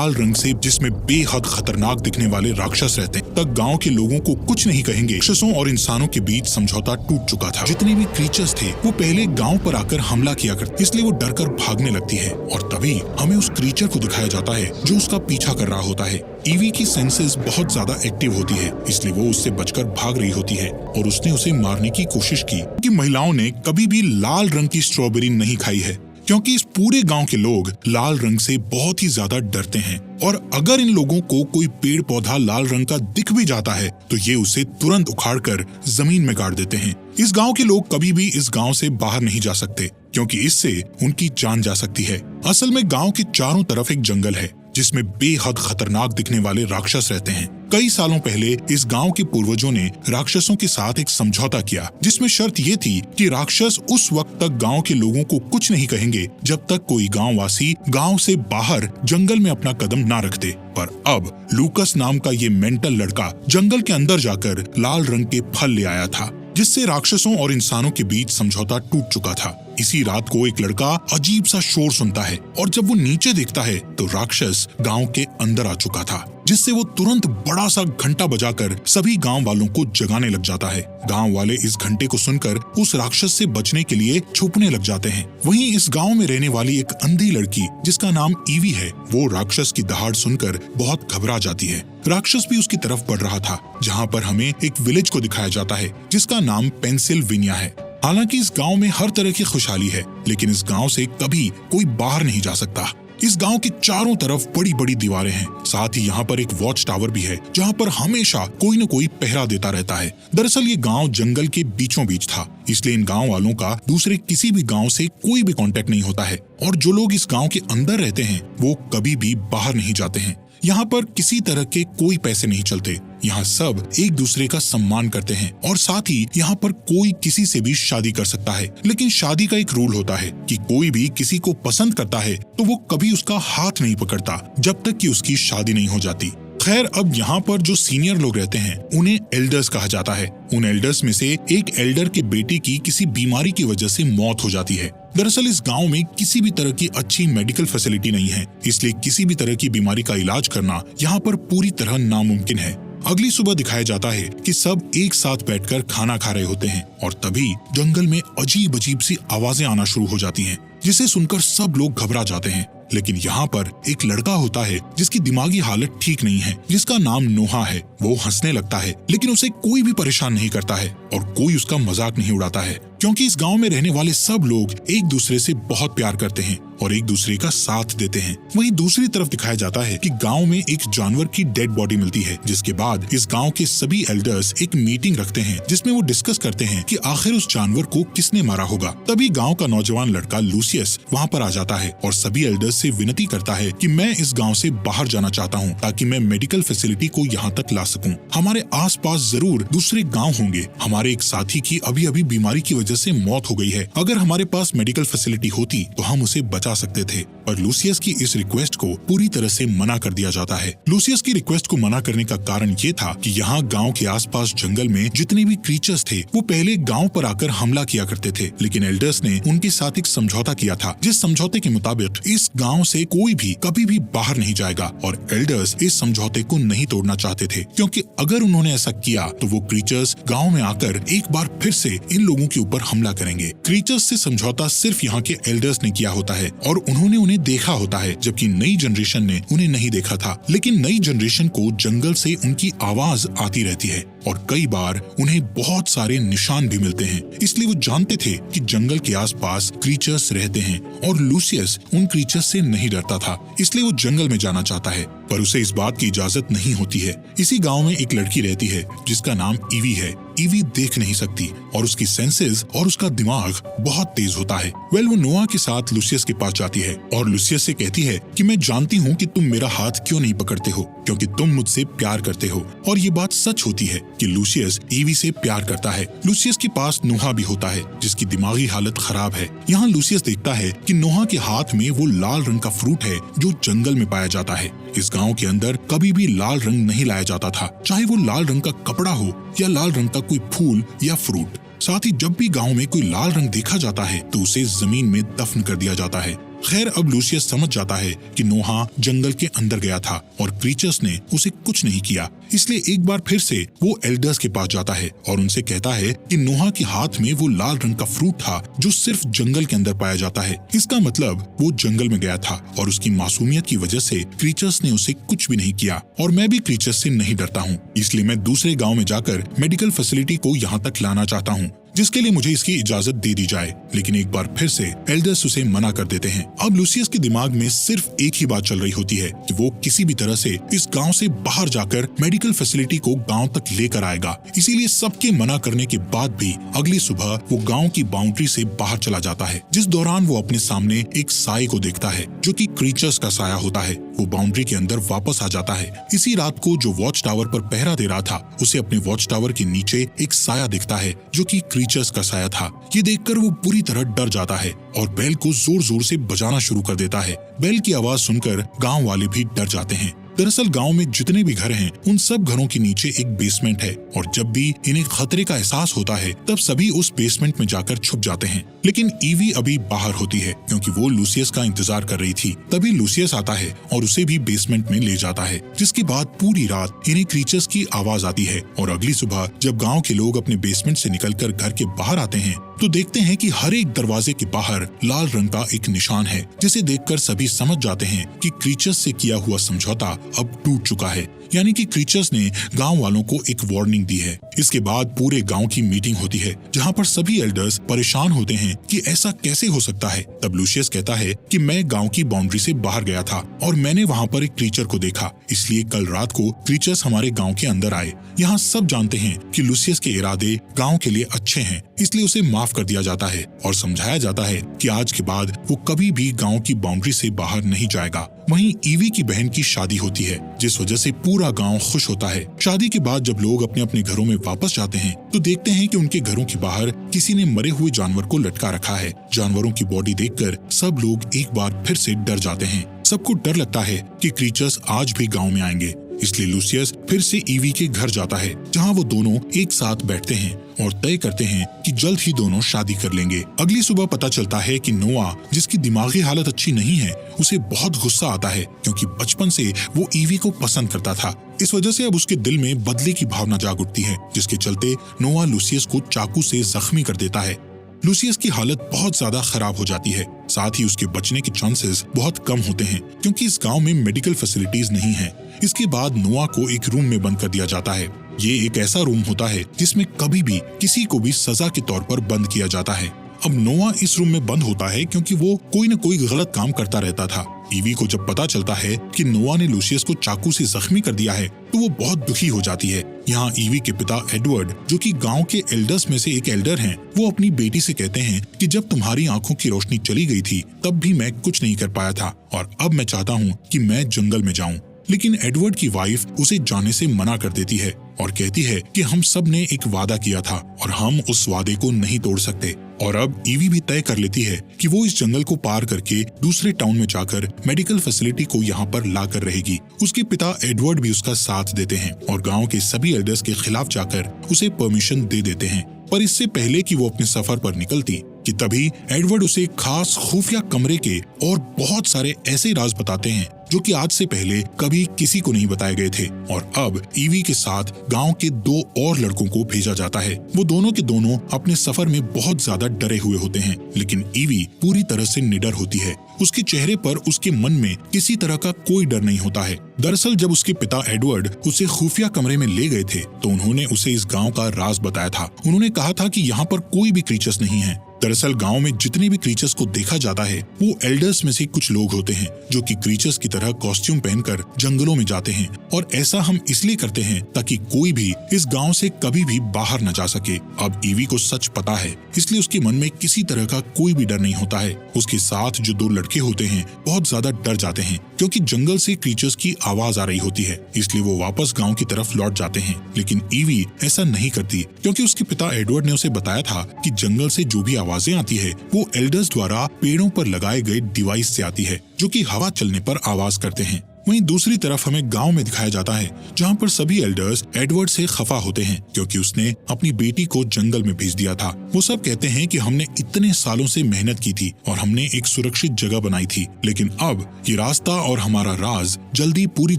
लाल रंग से जिसमें बेहद खतरनाक दिखने वाले राक्षस रहते हैं, तक गांव के लोगों को कुछ नहीं कहेंगे राक्षसों और इंसानों के बीच समझौता टूट चुका था। जितने भी क्रीचर्स थे वो पहले गांव पर आकर हमला किया करते, इसलिए वो डरकर भागने लगती है और तभी हमें उस क्रीचर को दिखाया जाता है जो उसका पीछा कर रहा होता है। ईवी की सेंसेस बहुत ज्यादा एक्टिव होती है, इसलिए वो उससे बचकर भाग रही होती है और उसने उसे मारने की कोशिश की कि महिलाओं ने कभी भी लाल रंग की स्ट्रॉबेरी नहीं खाई है, क्योंकि इस पूरे गांव के लोग लाल रंग से बहुत ही ज्यादा डरते हैं और अगर इन लोगों को कोई पेड़ पौधा लाल रंग का दिख भी जाता है तो ये उसे तुरंत उखाड़कर जमीन में गाड़ देते हैं। इस गांव के लोग कभी भी इस गांव से बाहर नहीं जा सकते, क्योंकि इससे उनकी जान जा सकती है। असल में गांव के चारों तरफ एक जंगल है जिसमें बेहद खतरनाक दिखने वाले राक्षस रहते हैं। कई सालों पहले इस गांव के पूर्वजों ने राक्षसों के साथ एक समझौता किया, जिसमें शर्त ये थी कि राक्षस उस वक्त तक गांव के लोगों को कुछ नहीं कहेंगे जब तक कोई गांववासी गांव से बाहर जंगल में अपना कदम ना रख दे। पर अब लूकस नाम का ये मेंटल लड़का जंगल के अंदर जाकर लाल रंग के फल ले आया था, जिससे राक्षसों और इंसानों के बीच समझौता टूट चुका था। इसी रात को एक लड़का अजीब सा शोर सुनता है और जब वो नीचे देखता है तो राक्षस गांव के अंदर आ चुका था, जिससे वो तुरंत बड़ा सा घंटा बजाकर सभी गांव वालों को जगाने लग जाता है। गांव वाले इस घंटे को सुनकर उस राक्षस से बचने के लिए छुपने लग जाते हैं। वहीं इस गांव में रहने वाली एक अंधी लड़की जिसका नाम ईवी है, वो राक्षस की दहाड़ सुनकर बहुत घबरा जाती है। राक्षस भी उसकी तरफ बढ़ रहा था, जहाँ पर हमें एक विलेज को दिखाया जाता है जिसका नाम पेंसिल्वेनिया है। हालांकि इस गांव में हर तरह की खुशहाली है, लेकिन इस गांव से कभी कोई बाहर नहीं जा सकता। इस गांव के चारों तरफ बड़ी बड़ी दीवारें हैं, साथ ही यहाँ पर एक वॉच टावर भी है जहाँ पर हमेशा कोई न कोई पहरा देता रहता है। दरअसल ये गांव जंगल के बीचों बीच था, इसलिए इन गांव वालों का दूसरे किसी भी गांव से कोई भी कांटेक्ट नहीं होता है और जो लोग इस गांव के अंदर रहते हैं वो कभी भी बाहर नहीं जाते हैं। यहाँ पर किसी तरह के कोई पैसे नहीं चलते, यहाँ सब एक दूसरे का सम्मान करते हैं और साथ ही यहाँ पर कोई किसी से भी शादी कर सकता है। लेकिन शादी का एक रूल होता है कि कोई भी किसी को पसंद करता है तो वो कभी उसका हाथ नहीं पकड़ता जब तक कि उसकी शादी नहीं हो जाती। खैर, अब यहाँ पर जो सीनियर लोग रहते हैं उन्हें एल्डर्स कहा जाता है। उन एल्डर्स में से एक एल्डर के बेटे की किसी बीमारी की वजह से मौत हो जाती है। दरअसल इस गांव में किसी भी तरह की अच्छी मेडिकल फैसिलिटी नहीं है, इसलिए किसी भी तरह की बीमारी का इलाज करना यहाँ पर पूरी तरह नामुमकिन है। अगली सुबह दिखाया जाता है कि सब एक साथ बैठकर खाना खा रहे होते हैं और तभी जंगल में अजीब अजीब सी आवाजें आना शुरू हो जाती हैं, जिसे सुनकर सब लोग घबरा जाते हैं। लेकिन यहाँ पर एक लड़का होता है जिसकी दिमागी हालत ठीक नहीं है, जिसका नाम नोहा है। वो हंसने लगता है, लेकिन उसे कोई भी परेशान नहीं करता है और कोई उसका मजाक नहीं उड़ाता है, क्योंकि इस गांव में रहने वाले सब लोग एक दूसरे से बहुत प्यार करते हैं और एक दूसरे का साथ देते हैं। वहीं दूसरी तरफ दिखाया जाता है कि गांव में एक जानवर की डेड बॉडी मिलती है, जिसके बाद इस गांव के सभी एल्डर्स एक मीटिंग रखते हैं जिसमें वो डिस्कस करते हैं कि आखिर उस जानवर को किसने मारा होगा। तभी गांव का नौजवान लड़का लूसियस वहां पर आ जाता है और सभी एल्डर्स से विनती करता है कि मैं इस गांव से बाहर जाना चाहता हूं ताकि मैं मेडिकल फैसिलिटी को यहां तक ला सकूं। हमारे आसपास जरूर दूसरे गांव होंगे। हमारे एक साथी की अभी अभी बीमारी की वजह से मौत हो गई है। अगर हमारे पास मेडिकल फैसिलिटी होती तो हम उसे बचा सकते थे। पर लूसियस की इस रिक्वेस्ट को पूरी तरह से मना कर दिया जाता है। लूसियस की रिक्वेस्ट को मना करने का कारण ये था कि यहाँ गांव के आसपास जंगल में जितने भी क्रीचर्स थे वो पहले गांव पर आकर हमला किया करते थे, लेकिन एल्डर्स ने उनके साथ एक समझौता किया था, जिस समझौते के मुताबिक इस गांव से कोई भी कभी भी बाहर नहीं जाएगा और एल्डर्स इस समझौते को नहीं तोड़ना चाहते थे, क्योंकि अगर उन्होंने ऐसा किया तो वो क्रीचर्स गांव में आकर एक बार फिर से इन लोगों के ऊपर हमला करेंगे। क्रीचर्स से समझौता सिर्फ यहाँ के एल्डर्स ने किया होता है और उन्होंने उन्हें देखा होता है, जबकि नई जनरेशन ने उन्हें नहीं देखा था। लेकिन नई जनरेशन को जंगल से उनकी आवाज आती रहती है और कई बार उन्हें बहुत सारे निशान भी मिलते हैं, इसलिए वो जानते थे कि जंगल के आसपास क्रीचर्स रहते हैं और लूसियस उन क्रीचर्स से नहीं डरता था, इसलिए वो जंगल में जाना चाहता है, पर उसे इस बात की इजाजत नहीं होती है। इसी गांव में एक लड़की रहती है जिसका नाम ईवी है। ईवी देख नहीं सकती और उसकी सेंसेस और उसका दिमाग बहुत तेज होता है। वो नोआ के साथ लूसियस के पास जाती है और लूसियस से कहती है कि मैं जानती हूँ कि तुम मेरा हाथ क्यों नहीं पकड़ते हो, क्योंकि तुम मुझसे प्यार करते हो। और ये बात सच होती है कि लूसियस ईवी से प्यार करता है। लूसियस के पास नोहा भी होता है जिसकी दिमागी हालत खराब है। यहाँ लूसियस देखता है कि नोहा के हाथ में वो लाल रंग का फ्रूट है जो जंगल में पाया जाता है। इस गांव के अंदर कभी भी लाल रंग नहीं लाया जाता था, चाहे वो लाल रंग का कपड़ा हो या लाल रंग का कोई फूल या फ्रूट। साथ ही जब भी गांव में कोई लाल रंग देखा जाता है तो उसे जमीन में दफन कर दिया जाता है। खैर अब लूसियस समझ जाता है कि नोहा जंगल के अंदर गया था और क्रीचर्स ने उसे कुछ नहीं किया, इसलिए एक बार फिर से वो एल्डर्स के पास जाता है और उनसे कहता है कि नोहा के हाथ में वो लाल रंग का फ्रूट था जो सिर्फ जंगल के अंदर पाया जाता है। इसका मतलब वो जंगल में गया था और उसकी मासूमियत की वजह से क्रीचर्स ने उसे कुछ भी नहीं किया। और मैं भी क्रीचर्स से नहीं डरता हूँ, इसलिए मैं दूसरे गाँव में जाकर मेडिकल फैसिलिटी को यहाँ तक लाना चाहता हूँ, जिसके लिए मुझे इसकी इजाजत दे दी जाए। लेकिन एक बार फिर से एल्डर्स उसे मना कर देते हैं। अब लूसियस के दिमाग में सिर्फ एक ही बात चल रही होती है कि वो किसी भी तरह से इस गांव से बाहर जाकर मेडिकल फैसिलिटी को गांव तक लेकर आएगा। इसीलिए सबके मना करने के बाद भी अगली सुबह वो गांव की बाउंड्री से बाहर चला जाता है, जिस दौरान वो अपने सामने एक साए को देखता है जो कि क्रीचर्स का साया होता है। वो बाउंड्री के अंदर वापस आ जाता है। इसी रात को जो वॉच टावर पर पहरा दे रहा था, उसे अपने वॉच टावर के नीचे एक साया दिखता है जो कि क्रीचर्स का साया था। ये देखकर वो पूरी तरह डर जाता है और बेल को जोर जोर से बजाना शुरू कर देता है। बेल की आवाज सुनकर गांव वाले भी डर जाते हैं। दरअसल गांव में जितने भी घर हैं, उन सब घरों के नीचे एक बेसमेंट है और जब भी इन्हें खतरे का एहसास होता है तब सभी उस बेसमेंट में जाकर छुप जाते हैं। लेकिन ईवी अभी बाहर होती है क्योंकि वो लूसियस का इंतजार कर रही थी। तभी लूसियस आता है और उसे भी बेसमेंट में ले जाता है, जिसके बाद पूरी रात इन्हें क्रीचर्स की आवाज आती है। और अगली सुबह जब गाँव के लोग अपने बेसमेंट से निकलकर घर के बाहर आते हैं तो देखते हैं कि हर एक दरवाजे के बाहर लाल रंग का एक निशान है, जिसे देखकर सभी समझ जाते हैं कि क्रीचर्स से किया हुआ समझौता अब टूट चुका है। यानी कि क्रीचर्स ने गांव वालों को एक वार्निंग दी है। इसके बाद पूरे गांव की मीटिंग होती है जहां पर सभी एल्डर्स परेशान होते हैं कि ऐसा कैसे हो सकता है। तब लूसियस कहता है कि मैं गांव की बाउंड्री से बाहर गया था और मैंने वहां पर एक क्रीचर को देखा, इसलिए कल रात को क्रीचर्स हमारे गांव के अंदर आए। यहाँ सब जानते हैं कि लूसियस के इरादे गांव के लिए अच्छे हैं, इसलिए उसे माफ कर दिया जाता है और समझाया जाता है कि आज के बाद वो कभी भी गांव की बाउंड्री से बाहर नहीं जाएगा। वहीं ईवी की बहन की शादी होती है, जिस वजह से पूरा गांव खुश होता है। शादी के बाद जब लोग अपने अपने घरों में वापस जाते हैं तो देखते हैं कि उनके घरों के बाहर किसी ने मरे हुए जानवर को लटका रखा है। जानवरों की बॉडी देखकर सब लोग एक बार फिर से डर जाते हैं। सबको डर लगता है कि क्रीचर्स आज भी गांव में आएंगे, इसलिए लूसियस फिर से ईवी के घर जाता है जहां वो दोनों एक साथ बैठते हैं और तय करते हैं कि जल्द ही दोनों शादी कर लेंगे। अगली सुबह पता चलता है कि नोआ, जिसकी दिमागी हालत अच्छी नहीं है, उसे बहुत गुस्सा आता है क्योंकि बचपन से वो ईवी को पसंद करता था। इस वजह से अब उसके दिल में बदले की भावना जाग उठती है, जिसके चलते नोआ लूसियस को चाकू से जख्मी कर देता है। लूसियस की हालत बहुत ज्यादा खराब हो जाती है, साथ ही उसके बचने के चांसेस बहुत कम होते हैं क्योंकि इस गांव में मेडिकल फैसिलिटीज नहीं है। इसके बाद नोआ को एक रूम में बंद कर दिया जाता है। ये एक ऐसा रूम होता है जिसमें कभी भी किसी को भी सजा के तौर पर बंद किया जाता है। अब नोआ इस रूम में बंद होता है क्योंकि वो कोई न कोई गलत काम करता रहता था। ईवी को जब पता चलता है कि नोआ ने लूसियस को चाकू से जख्मी कर दिया है तो वो बहुत दुखी हो जाती है। यहाँ ईवी के पिता एडवर्ड, जो कि गांव के एल्डर्स में से एक एल्डर हैं, वो अपनी बेटी से कहते हैं कि जब तुम्हारी आंखों की रोशनी चली गई थी तब भी मैं कुछ नहीं कर पाया था और अब मैं चाहता हूँ कि मैं जंगल में जाऊँ। लेकिन एडवर्ड की वाइफ उसे जाने से मना कर देती है और कहती है कि हम सब ने एक वादा किया था और हम उस वादे को नहीं तोड़ सकते। और अब ईवी भी तय कर लेती है कि वो इस जंगल को पार करके दूसरे टाउन में जाकर मेडिकल फैसिलिटी को यहाँ पर ला कर रहेगी। उसके पिता एडवर्ड भी उसका साथ देते हैं और गांव के सभी एल्डर्स के खिलाफ जाकर उसे परमिशन दे देते हैं। पर इससे पहले कि वो अपने सफर पर निकलती कि तभी एडवर्ड उसे एक खास खुफिया कमरे के और बहुत सारे ऐसे राज बताते हैं जो कि आज से पहले कभी किसी को नहीं बताए गए थे। और अब ईवी के साथ गांव के 2 और लड़कों को भेजा जाता है। वो दोनों के दोनों अपने सफर में बहुत ज्यादा डरे हुए होते हैं, लेकिन ईवी पूरी तरह से निडर होती है। उसके चेहरे पर, उसके मन में किसी तरह का कोई डर नहीं होता है। दरअसल जब उसके पिता एडवर्ड उसे खुफिया कमरे में ले गए थे तो उन्होंने उसे इस गाँव का राज बताया था। उन्होंने कहा था कि यहाँ पर कोई भी क्रीचर्स नहीं है। दरअसल गांव में जितने भी क्रीचर्स को देखा जाता है वो एल्डर्स में से कुछ लोग होते हैं जो कि क्रीचर्स की तरह कॉस्ट्यूम पहनकर जंगलों में जाते हैं। और ऐसा हम इसलिए करते हैं ताकि कोई भी इस गांव से कभी भी बाहर न जा सके। अब ईवी को सच पता है, इसलिए उसके मन में किसी तरह का कोई भी डर नहीं होता है। उसके साथ जो 2 लड़के होते हैं बहुत ज्यादा डर जाते हैं क्योंकि जंगल से क्रीचर्स की आवाज आ रही होती है, इसलिए वो वापस गाँव की तरफ लौट जाते हैं। लेकिन ईवी ऐसा नहीं करती क्योंकि उसके पिता एडवर्ड ने उसे बताया था कि जंगल से जो भी आवाजें आती है वो एल्डर्स द्वारा पेड़ों पर लगाए गए डिवाइस से आती है जो कि हवा चलने पर आवाज करते हैं। वहीं दूसरी तरफ हमें गांव में दिखाया जाता है जहां पर सभी एल्डर्स एडवर्ड से खफा होते हैं क्योंकि उसने अपनी बेटी को जंगल में भेज दिया था। वो सब कहते हैं कि हमने इतने सालों से मेहनत की थी और हमने एक सुरक्षित जगह बनाई थी, लेकिन अब ये रास्ता और हमारा राज जल्दी पूरी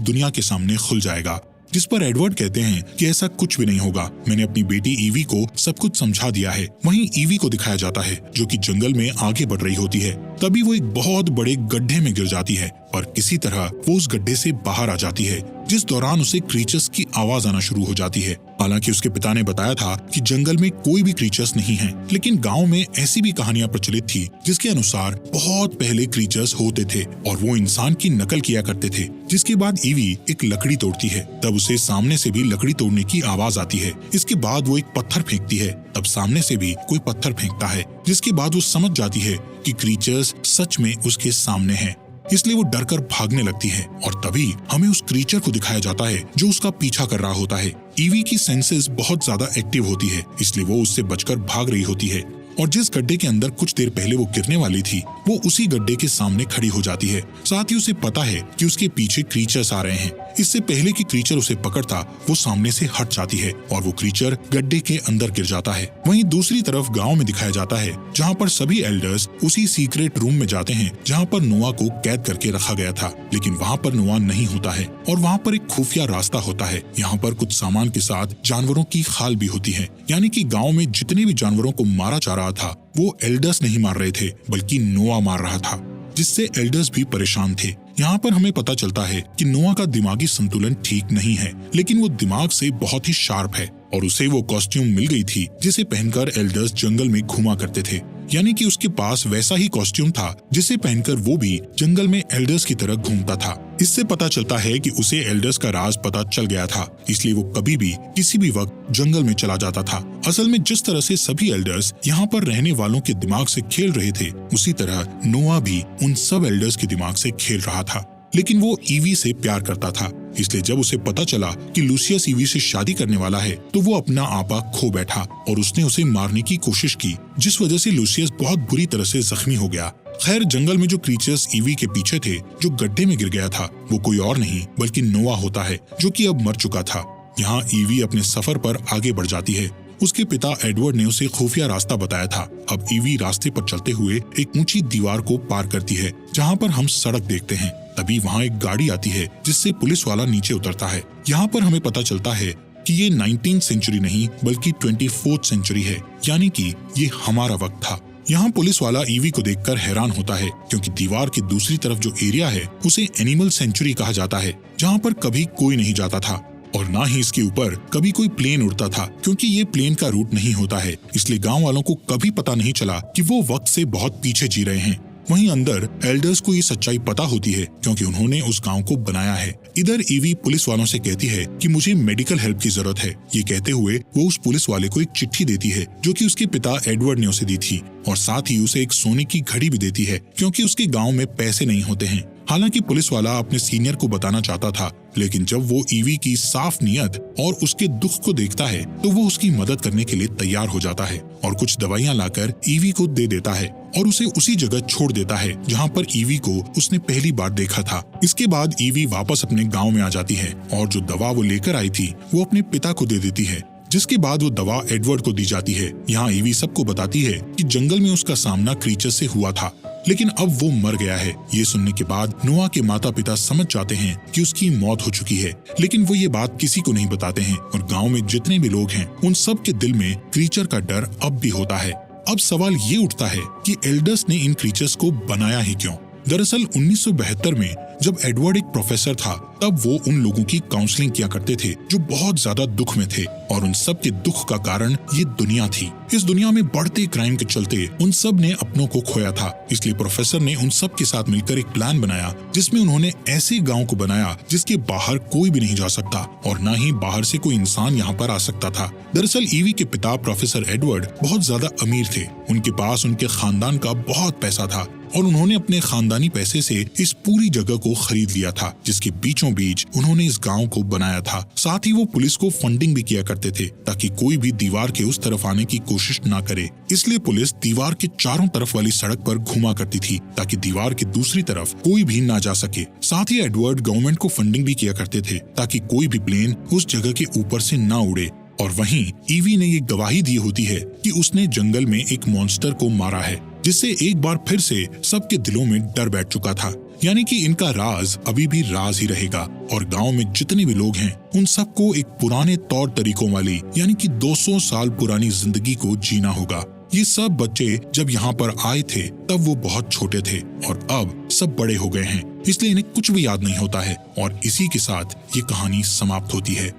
दुनिया के सामने खुल जाएगा। जिस पर एडवर्ड कहते हैं कि ऐसा कुछ भी नहीं होगा, मैंने अपनी बेटी ईवी को सब कुछ समझा दिया है। वहीं ईवी को दिखाया जाता है जो कि जंगल में आगे बढ़ रही होती है। तभी वो एक बहुत बड़े गड्ढे में गिर जाती है और किसी तरह वो उस गड्ढे से बाहर आ जाती है, जिस दौरान उसे क्रीचर्स की आवाज आना शुरू हो जाती है। हालांकि उसके पिता ने बताया था कि जंगल में कोई भी क्रीचर्स नहीं हैं, लेकिन गांव में ऐसी भी कहानियां प्रचलित थी जिसके अनुसार बहुत पहले क्रीचर्स होते थे और वो इंसान की नकल किया करते थे। जिसके बाद ईवी एक लकड़ी तोड़ती है, तब उसे सामने से भी लकड़ी तोड़ने की आवाज आती है। इसके बाद वो एक पत्थर फेंकती है, तब सामने से भी कोई पत्थर फेंकता है, जिसके बाद वो समझ जाती है कि क्रीचर्स सच में उसके सामने हैं। इसलिए वो डरकर भागने लगती है और तभी हमें उस क्रीचर को दिखाया जाता है जो उसका पीछा कर रहा होता है। ईवी की सेंसेस बहुत ज्यादा एक्टिव होती है, इसलिए वो उससे बचकर भाग रही होती है और जिस गड्ढे के अंदर कुछ देर पहले वो गिरने वाली थी, वो उसी गड्ढे के सामने खड़ी हो जाती है। साथ ही उसे पता है कि उसके पीछे क्रीचर्स आ रहे हैं। इससे पहले कि क्रीचर उसे पकड़ता, वो सामने से हट जाती है और वो क्रीचर गड्ढे के अंदर गिर जाता है। वहीं दूसरी तरफ गांव में दिखाया जाता है जहां पर सभी एल्डर्स उसी सीक्रेट रूम में जाते हैं जहां पर नोआ को कैद करके रखा गया था, लेकिन वहां पर नोआ नहीं होता है और वहां पर एक खुफिया रास्ता होता है। यहाँ पर कुछ सामान के साथ जानवरों की खाल भी होती है, यानी कि गाँव में जितने भी जानवरों को मारा जा रहा था वो एल्डर्स नहीं मार रहे थे बल्कि नोआ मार रहा था, जिससे एल्डर्स भी परेशान थे। यहाँ पर हमें पता चलता है कि नोआ का दिमागी संतुलन ठीक नहीं है, लेकिन वो दिमाग से बहुत ही शार्प है और उसे वो कॉस्ट्यूम मिल गई थी जिसे पहनकर एल्डर्स जंगल में घुमा करते थे, यानी कि उसके पास वैसा ही कॉस्ट्यूम था जिसे पहनकर वो भी जंगल में एल्डर्स की तरह घूमता था। इससे पता चलता है कि उसे एल्डर्स का राज पता चल गया था, इसलिए वो कभी भी किसी भी वक्त जंगल में चला जाता था। असल में जिस तरह से सभी एल्डर्स यहाँ पर रहने वालों के दिमाग से खेल रहे थे, उसी तरह नोआ भी उन सब एल्डर्स के दिमाग से खेल रहा था। लेकिन वो ईवी से प्यार करता था, इसलिए जब उसे पता चला कि लूसियस ईवी से शादी करने वाला है तो वो अपना आपा खो बैठा और उसने उसे मारने की कोशिश की, जिस वजह से लूसियस बहुत बुरी तरह से जख्मी हो गया। खैर, जंगल में जो क्रीचर्स ईवी के पीछे थे, जो गड्ढे में गिर गया था, वो कोई और नहीं बल्कि नोआ होता है जो कि अब मर चुका था। यहाँ ईवी अपने सफर पर आगे बढ़ जाती है। उसके पिता एडवर्ड ने उसे खुफिया रास्ता बताया था। अब ईवी रास्ते पर चलते हुए एक ऊंची दीवार को पार करती है जहाँ पर हम सड़क देखते हैं। तभी वहाँ एक गाड़ी आती है जिससे पुलिस वाला नीचे उतरता है। यहाँ पर हमें पता चलता है कि ये 19th सेंचुरी नहीं बल्कि 24th सेंचुरी है, यानी कि ये हमारा वक्त था। यहाँ पुलिस वाला ईवी को देखकर हैरान होता है क्योंकि दीवार की दूसरी तरफ जो एरिया है उसे एनिमल सेंचुरी कहा जाता है, जहाँ पर कभी कोई नहीं जाता था और ना ही इसके ऊपर कभी कोई प्लेन उड़ता था, क्योंकि ये प्लेन का रूट नहीं होता है। इसलिए गांव वालों को कभी पता नहीं चला कि वो वक्त से बहुत पीछे जी रहे हैं। वहीं अंदर एल्डर्स को ये सच्चाई पता होती है क्योंकि उन्होंने उस गांव को बनाया है। इधर ईवी पुलिस वालों से कहती है कि मुझे मेडिकल हेल्प की जरूरत है। ये कहते हुए वो उस पुलिस वाले को एक चिट्ठी देती है जो कि उसके पिता एडवर्ड ने उसे दी थी और साथ ही उसे एक सोने की घड़ी भी देती है क्योंकि उसके गाँव में पैसे नहीं होते हैं। हालांकि पुलिस वाला अपने सीनियर को बताना चाहता था, लेकिन जब वो ईवी की साफ नीयत और उसके दुख को देखता है तो वो उसकी मदद करने के लिए तैयार हो जाता है और कुछ दवाइयां लाकर ईवी को दे देता है और उसे उसी जगह छोड़ देता है जहां पर ईवी को उसने पहली बार देखा था। इसके बाद ईवी वापस अपने गांव में आ जाती है और जो दवा वो लेकर आई थी वो अपने पिता को दे देती है, जिसके बाद वो दवा एडवर्ड को दी जाती है। यहाँ ईवी सबको बताती है कि जंगल में उसका सामना क्रीचर से हुआ था, लेकिन अब वो मर गया है। ये सुनने के बाद नोआ के माता पिता समझ जाते हैं कि उसकी मौत हो चुकी है, लेकिन वो ये बात किसी को नहीं बताते हैं और गांव में जितने भी लोग हैं उन सब के दिल में क्रीचर का डर अब भी होता है। अब सवाल ये उठता है कि एल्डर्स ने इन क्रीचर्स को बनाया ही क्यों? दरअसल 1972 में जब एडवर्ड एक प्रोफेसर था तब वो उन लोगों की काउंसलिंग किया करते थे जो बहुत ज्यादा दुख में थे और उन सब के दुख का कारण ये दुनिया थी। इस दुनिया में बढ़ते क्राइम के चलते उन सब ने अपनों को खोया था, इसलिए प्रोफेसर ने उन सब के साथ मिलकर एक प्लान बनाया जिसमें उन्होंने ऐसे गांव को बनाया जिसके बाहर कोई भी नहीं जा सकता और न ही बाहर से कोई इंसान यहाँ पर आ सकता था। दरअसल ईवी के पिता प्रोफेसर एडवर्ड बहुत ज्यादा अमीर थे। उनके पास उनके खानदान का बहुत पैसा था और उन्होंने अपने खानदानी पैसे से इस पूरी जगह को खरीद लिया था, जिसके बीचों बीच उन्होंने इस गांव को बनाया था। साथ ही वो पुलिस को फंडिंग भी किया करते थे ताकि कोई भी दीवार के उस तरफ आने की कोशिश ना करे। इसलिए पुलिस दीवार के चारों तरफ वाली सड़क पर घुमा करती थी ताकि दीवार की दूसरी तरफ कोई भी ना जा सके। साथ ही एडवर्ड गवर्नमेंट को फंडिंग भी किया करते थे ताकि कोई भी प्लेन उस जगह के ऊपर से ना उड़े। और वहीं ईवी ने ये गवाही दी होती है कि उसने जंगल में एक मॉन्स्टर को मारा है, जिससे एक बार फिर से सबके दिलों में डर बैठ चुका था। यानी कि इनका राज अभी भी राज ही रहेगा और गांव में जितने भी लोग हैं उन सबको एक पुराने तौर तरीकों वाली यानी कि 200 साल पुरानी जिंदगी को जीना होगा। ये सब बच्चे जब यहाँ पर आए थे तब वो बहुत छोटे थे और अब सब बड़े हो गए हैं, इसलिए इन्हें कुछ भी याद नहीं होता है और इसी के साथ ये कहानी समाप्त होती है।